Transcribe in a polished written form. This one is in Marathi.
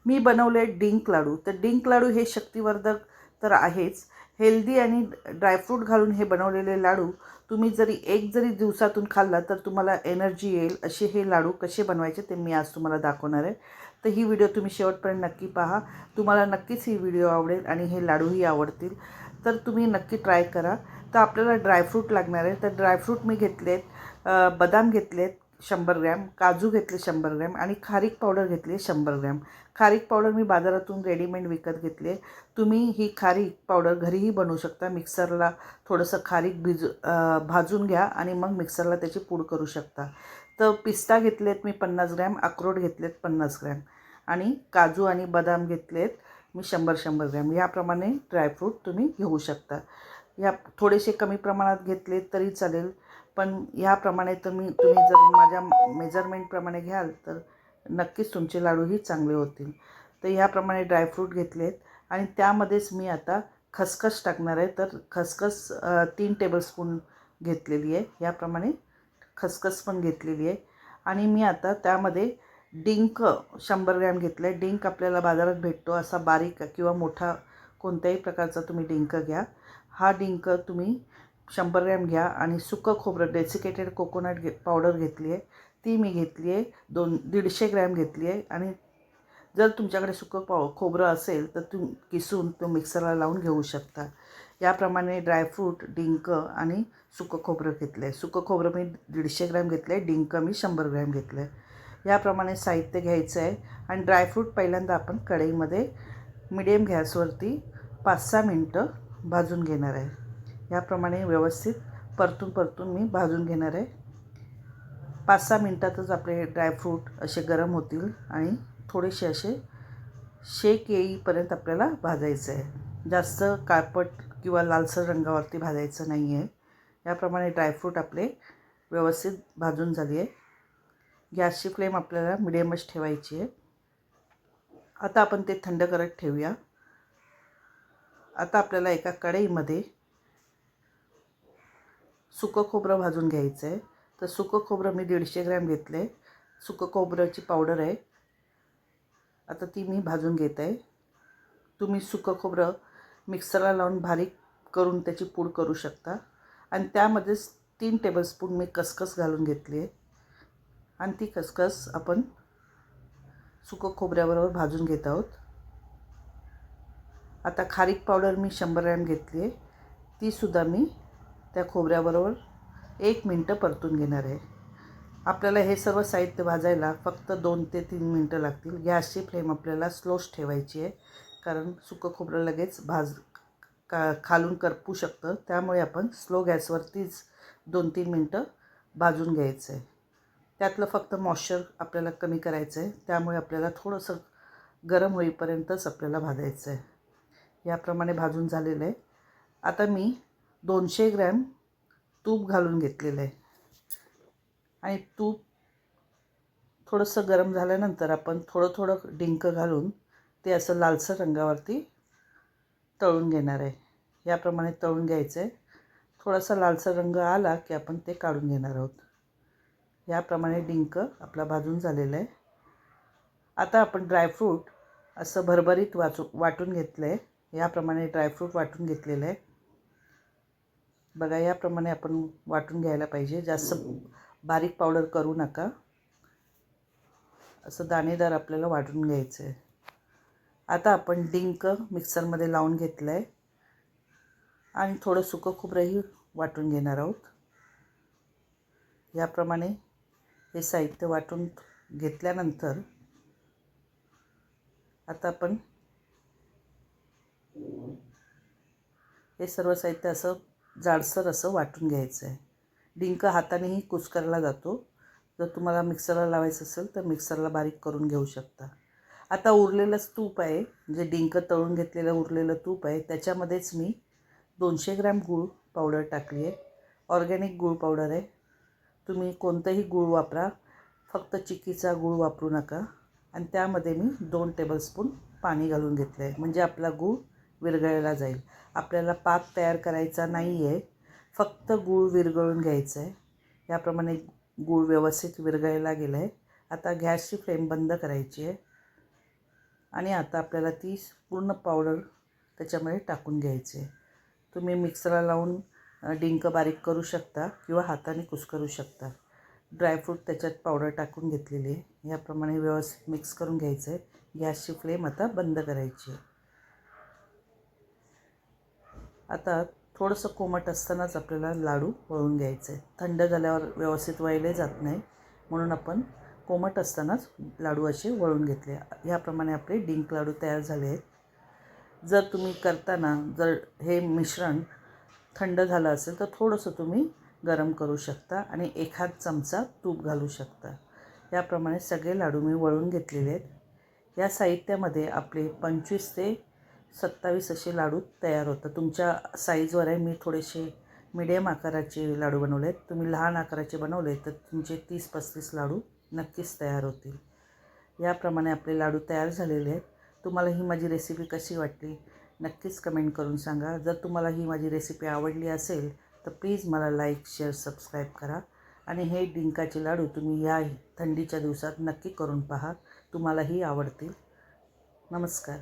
मी बनवले डिंक लाडू. तर डिंक लाडू हे शक्तिवर्धक तर आहेच, हेल्दी आणि ड्रायफ्रूट घालून हे बनवलेले लाडू तुम्ही एक जरी दिवसातून खाल्ला तर तुम्हाला एनर्जी येईल असे हे लाडू कसे बनवायचे ते मी आज तुम्हाला दाखवणार आहे. तर ही व्हिडिओ तुम्ही शेवटपर्यंत नक्की पहा. तुम्हाला नक्कीच ही व्हिडिओ आवडेल आणि हे लाडूही आवडतील. तर तुम्ही नक्की ट्राय करा. तर आपल्याला ड्रायफ्रूट लागणार आहे. तर ड्रायफ्रूट मी घेतलेत, बदाम घेतलेत 100 ग्रॅम, काजू घेतले 100 ग्रॅम आणि खारीक पावडर घेतली 100 ग्रॅम. खारीक पावडर मी बाजारातून रेडीमेड विकत घेतली आहे. तुम्ही ही खारीक पावडर घरीही बनवू शकता. मिक्सरला थोडंसं खारीक भाजून घ्या आणि मग मिक्सरला त्याची पूड करू शकता. तर पिस्ता घेतलेत मी 50 ग्रॅम, अक्रोड घेतलेत 50 ग्रॅम आणि काजू आणि बदाम घेतलेत मी 100 ग्रॅम. याप्रमाणे ड्रायफ्रूट तुम्ही घेऊ शकता. या थोडेसे कमी प्रमाणात घेतले तरी चालेल, पण ह्याप्रमाणे तुम्ही जर माझ्या मेजरमेंटप्रमाणे घ्याल तर नक्कीच तुमचे लाडूही चांगले होतील. तर ह्याप्रमाणे ड्रायफ्रूट घेतलेत आणि त्यामध्येच मी आता खसखस टाकणार आहे. तर खसखस 3 टेबलस्पून घेतलेली आहे. याप्रमाणे खसखस पण घेतलेली आहे आणि मी आता त्यामध्ये डिंक 100 ग्रॅम घेतलं आहे. डिंक आपल्याला बाजारात भेटतो, असा बारीक किंवा मोठा कोणत्याही प्रकारचा तुम्ही डिंक घ्या. हा डिंक तुम्ही 100 ग्रॅम घ्या आणि सुकं खोबरं डेसिकेटेड कोकोनट पावडर घेतली आहे, ती मी घेतली आहे. 150 ग्रॅम घेतली आहे आणि जर तुमच्याकडे सुकं खोबरं असेल तर किसून तो मिक्सरला लावून घेऊ शकता. याप्रमाणे ड्रायफ्रूट, डिंक आणि सुकं खोबरं घेतलं आहे. सुकं खोबरं मी 150 ग्रॅम घेतलं आहे, डिंक मी 100 ग्रॅम घेतलं आहे. याप्रमाणे साहित्य घ्यायचं आहे आणि ड्रायफ्रूट पहिल्यांदा आपण कढईमध्ये मिडियम गॅसवरती 5-6 मिनटं भाजून घेणार आहे. याप्रमाणे व्यवस्थित परतून मी भाजून घेणार आहे. 5-6 मिनटातच आपले ड्रायफ्रूट असे गरम होतील आणि थोडेसे असे शेक येईपर्यंत आपल्याला भाजायचं आहे. जास्त काळपट किंवा लालसर रंगावरती भाजायचं नाही आहे. याप्रमाणे ड्रायफ्रूट आपले व्यवस्थित भाजून झाली आहे. गॅसची फ्लेम आपल्याला मिडियमच ठेवायची आहे. आता आपण ते थंड करत ठेवूया. आता आपल्याला एका कढईमध्ये सुकं खोबरं भाजून घ्यायचं आहे. तर सुकं खोबरं मी 150 ग्रॅम घेतलं आहे. सुकं खोबऱ्याची पावडर आहे, आता ती मी भाजून घेत आहे. तुम्ही सुकं खोबरं मिक्सरला लावून बारीक करून त्याची पूड करू शकता आणि त्यामध्येच 3 टेबलस्पून मी खसखस घालून घेतली आहे आणि ती खसखस आपण सुकं खोबऱ्याबरोबर भाजून घेत आहोत. आता खारीक पावडर मी 100 ग्रॅम घेतली आहे, तीसुद्धा मी त्या खोबऱ्याबरोबर 1 मिनटं परतून घेणार आहे. आपल्याला हे सर्व साहित्य भाजायला फक्त 2 ते 3 मिनटं लागतील. गॅसची फ्लेम आपल्याला स्लोच ठेवायची आहे, कारण सुकं खोबरं लगेच खालून करपू शकतं. त्यामुळे आपण स्लो गॅसवरतीच 2-3 मिनटं भाजून घ्यायचं आहे. त्यातलं फक्त मॉइश्चर आपल्याला कमी करायचं आहे, त्यामुळे आपल्याला थोडंसं गरम होईपर्यंतच आपल्याला भाजायचं आहे. याप्रमाणे भाजून झालेलं आहे. आता मी 200 ग्रॅम तूप घालून घेतलेलं आहे आणि तूप थोडंसं गरम झाल्यानंतर आपण थोडं डिंक घालून ते असं लालसर रंगावरती तळून घेणार आहे. याप्रमाणे तळून घ्यायचं आहे. थोडासा लालसर रंग आला की आपण ते काढून घेणार आहोत. याप्रमाणे डिंक आपला भाजून झालेला आहे. आता आपण ड्रायफ्रूट असं भरभरीत वाटून घेतलं आहे. याप्रमाणे ड्रायफ्रूट वाटून घेतलेलं आहे. बघा, याप्रमाणे आपण वाटून घ्यायला पाहिजे. जास्त बारीक पावडर करू नका. असं दाणेदार आपल्याला वाटून घ्यायचं आहे. आता आपण डिंक मिक्सरमध्ये लावून घेतलं आहे आणि थोडं सुकं खोबरंही वाटून घेणार आहोत. याप्रमाणे हे साहित्य वाटून घेतल्यानंतर आता आपण हे सर्व साहित्य असं जाडसर असं वाटून घ्यायचं आहे. डिंक हातानेही कुस्करला जातो. जर तुम्हाला मिक्सरला लावायचं असेल तर मिक्सरला बारीक करून घेऊ शकता. आता उरलेलंच तूप आहे, जे डिंक तळून घेतलेलं उरलेलं तूप आहे, त्याच्यामध्येच मी 200 ग्रॅम गूळ पावडर टाकली आहे. ऑर्गॅनिक गूळ पावडर आहे. तुम्ही कोणतंही गूळ वापरा, फक्त चिक्कीचा गूळ वापरू नका. आणि त्यामध्ये मी 2 टेबलस्पून पाणी घालून घेतलं आहे, म्हणजे आपला गूळ विरघळला जाईल. आपल्याला पाक तयार करायचा नाही आहे, फक्त गूळ विरघळून घ्यायचं आहे. याप्रमाणे गूळ व्यवस्थित विरघळला गेला आहे. आता गॅसची फ्लेम बंद करायची आहे आणि आता आपल्याला ती पूर्ण पावडर त्याच्यामध्ये टाकून घ्यायची आहे. तुम्ही मिक्सरला लावून डिंक बारीक करू शकता किंवा हाताने कुस्करू शकता. ड्रायफ्रूट त्याच्यात पावडर टाकून घेतलेली आहे. याप्रमाणे व्यवस्थित मिक्स करून घ्यायचं आहे. गॅसची फ्लेम आता बंद करायची आहे. आता थोडंसं कोमट असतानाच आपल्याला लाडू वळून घ्यायचे आहे. थंड झाल्यावर व्यवस्थित वळले जात नाही, म्हणून आपण कोमट असतानाच लाडू असे वळून घेतले. ह्याप्रमाणे आपले डिंक लाडू तयार झाले आहेत. जर तुम्ही करताना जर हे मिश्रण थंड झालं असेल तर थोडंसं तुम्ही गरम करू शकता आणि एखाद चमचा तूप घालू शकता. याप्रमाणे सगळे लाडू मी वळून घेतलेले आहेत. या साहित्यामध्ये आपले 25 ते 27 असे लाडू तयार होतात. तुमच्या साईजवर आहे. मी थोडेसे मीडियम आकाराचे लाडू बनवले आहेत. तुम्ही लहान आकाराचे बनवले तर तुमचे 30-35 लाडू नक्कीच तयार होतील. याप्रमाणे आपले लाडू तयार झालेले आहेत. तुम्हाला ही माझी रेसिपी कशी वाटली नक्कीच कमेंट करून सांगा. जर तुम्हाला ही माझी रेसिपी आवडली असेल तर प्लीज मला लाईक, शेअर, सबस्क्राईब करा. आणि हे डिंकाचे लाडू तुम्ही या थंडीच्या दिवसात नक्की करून पहा. तुम्हालाही आवडतील. नमस्कार.